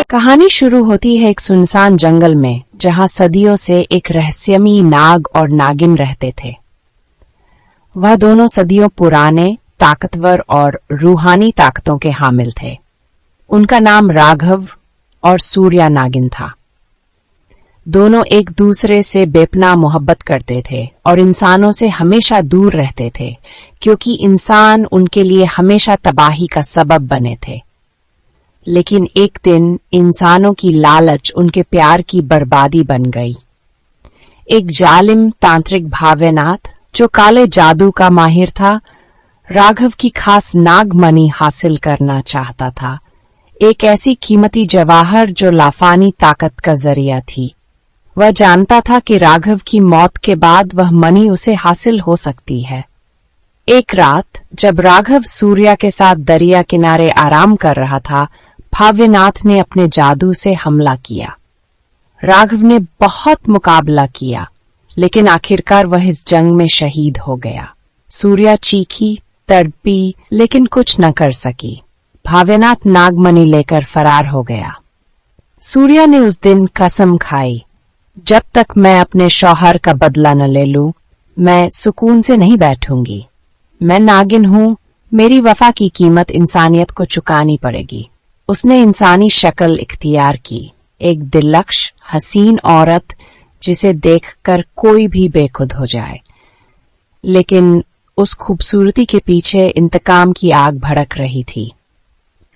कहानी शुरू होती है एक सुनसान जंगल में, जहां सदियों से एक रहस्यमयी नाग और नागिन रहते थे। वह दोनों सदियों पुराने, ताकतवर और रूहानी ताकतों के हामिल थे। उनका नाम राघव और सूर्या नागिन था। दोनों एक दूसरे से बेपनाह मोहब्बत करते थे और इंसानों से हमेशा दूर रहते थे, क्योंकि इंसान उनके लिए हमेशा तबाही का सबब बने थे। लेकिन एक दिन इंसानों की लालच उनके प्यार की बर्बादी बन गई। एक जालिम तांत्रिक भाव्यनाथ, जो काले जादू का माहिर था, राघव की खास नागमणि हासिल करना चाहता था, एक ऐसी कीमती जवाहर जो लाफानी ताकत का जरिया थी। वह जानता था कि राघव की मौत के बाद वह मणि उसे हासिल हो सकती है। एक रात जब राघव सूर्या के साथ दरिया किनारे आराम कर रहा था, भाव्यनाथ ने अपने जादू से हमला किया। राघव ने बहुत मुकाबला किया, लेकिन आखिरकार वह इस जंग में शहीद हो गया। सूर्या चीखी, तड़पी, लेकिन कुछ न कर सकी। भाव्यनाथ नागमणि लेकर फरार हो गया। सूर्या ने उस दिन कसम खाई, जब तक मैं अपने शौहर का बदला न ले लूं, मैं सुकून से नहीं बैठूंगी। मैं नागिन हूं, मेरी वफा की कीमत इंसानियत को चुकानी पड़ेगी। उसने इंसानी शक्ल इख्तियार की, एक दिलकश हसीन औरत जिसे देखकर कोई भी बेखुद हो जाए। लेकिन उस खूबसूरती के पीछे इंतकाम की आग भड़क रही थी।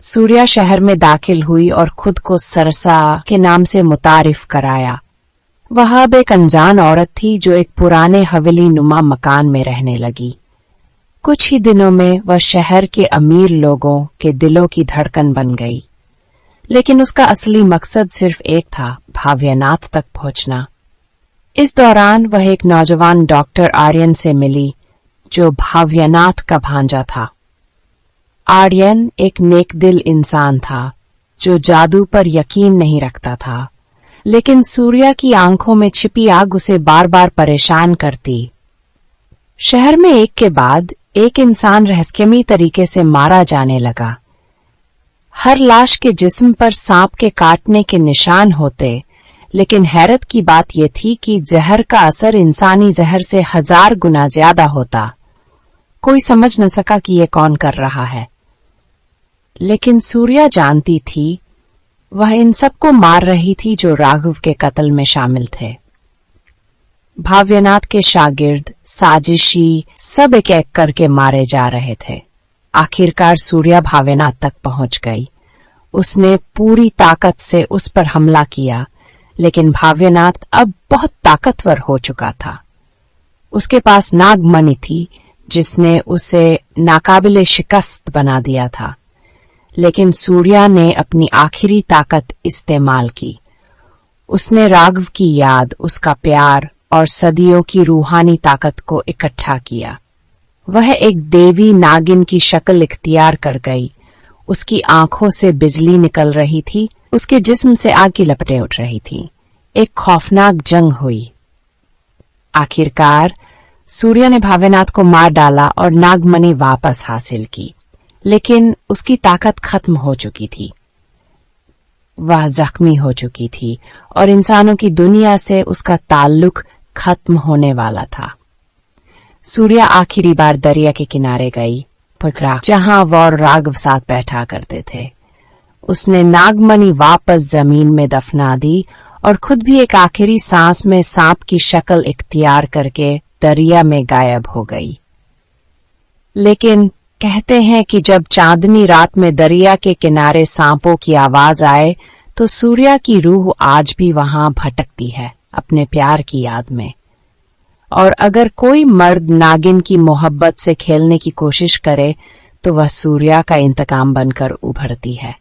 सूर्या शहर में दाखिल हुई और खुद को सरसा के नाम से मुतारिफ कराया। वह अब एक अनजान औरत थी जो एक पुराने हवेली नुमा मकान में रहने लगी। कुछ ही दिनों में वह शहर के अमीर लोगों के दिलों की धड़कन बन गई। लेकिन उसका असली मकसद सिर्फ एक था, भाव्यनाथ तक पहुंचना। इस दौरान वह एक नौजवान डॉक्टर आर्यन से मिली, जो भाव्यनाथ का भांजा था। आर्यन एक नेकदिल इंसान था, जो जादू पर यकीन नहीं रखता था, लेकिन सूर्या की आंखों में छिपी आग उसे बार बार परेशान करती। शहर में एक के बाद एक इंसान रहस्यमयी तरीके से मारा जाने लगा। हर लाश के जिस्म पर सांप के काटने के निशान होते, लेकिन हैरत की बात यह थी कि जहर का असर इंसानी जहर से 1000 गुना ज्यादा होता। कोई समझ न सका कि यह कौन कर रहा है। लेकिन सूर्या जानती थी, वह इन सबको मार रही थी जो राघव के कत्ल में शामिल थे। भाव्यनाथ के शागिर्द, साजिशी, सब एक एक करके मारे जा रहे थे। आखिरकार सूर्या भाव्यनाथ तक पहुंच गई। उसने पूरी ताकत से उस पर हमला किया, लेकिन भाव्यनाथ अब बहुत ताकतवर हो चुका था। उसके पास नागमणि थी, जिसने उसे नाकाबिले शिकस्त बना दिया था। लेकिन सूर्या ने अपनी आखिरी ताकत इस्तेमाल की। उसने राघव की याद, उसका प्यार और सदियों की रूहानी ताकत को इकट्ठा किया। वह एक देवी नागिन की शक्ल इख्तियार कर गई। उसकी आंखों से बिजली निकल रही थी, उसके जिस्म से आग की लपटें उठ रही थीं। एक खौफनाक जंग हुई। आखिरकार सूर्या ने भाव्यनाथ को मार डाला और नागमणि वापस हासिल की, लेकिन उसकी ताकत खत्म हो चुकी थी। वह जख्मी हो चुकी थी और इंसानों की दुनिया से उसका ताल्लुक खत्म होने वाला था। सूर्या आखिरी बार दरिया के किनारे गई, जहां वह और राघव साथ बैठा करते थे। उसने नागमणि वापस जमीन में दफना दी और खुद भी एक आखिरी सांस में सांप की शक्ल इख्तियार करके दरिया में गायब हो गई। लेकिन कहते हैं कि जब चांदनी रात में दरिया के किनारे सांपों की आवाज आए, तो सूर्या की रूह आज भी वहां भटकती है, अपने प्यार की याद में। और अगर कोई मर्द नागिन की मोहब्बत से खेलने की कोशिश करे, तो वह सूर्या का इंतकाम बनकर उभरती है।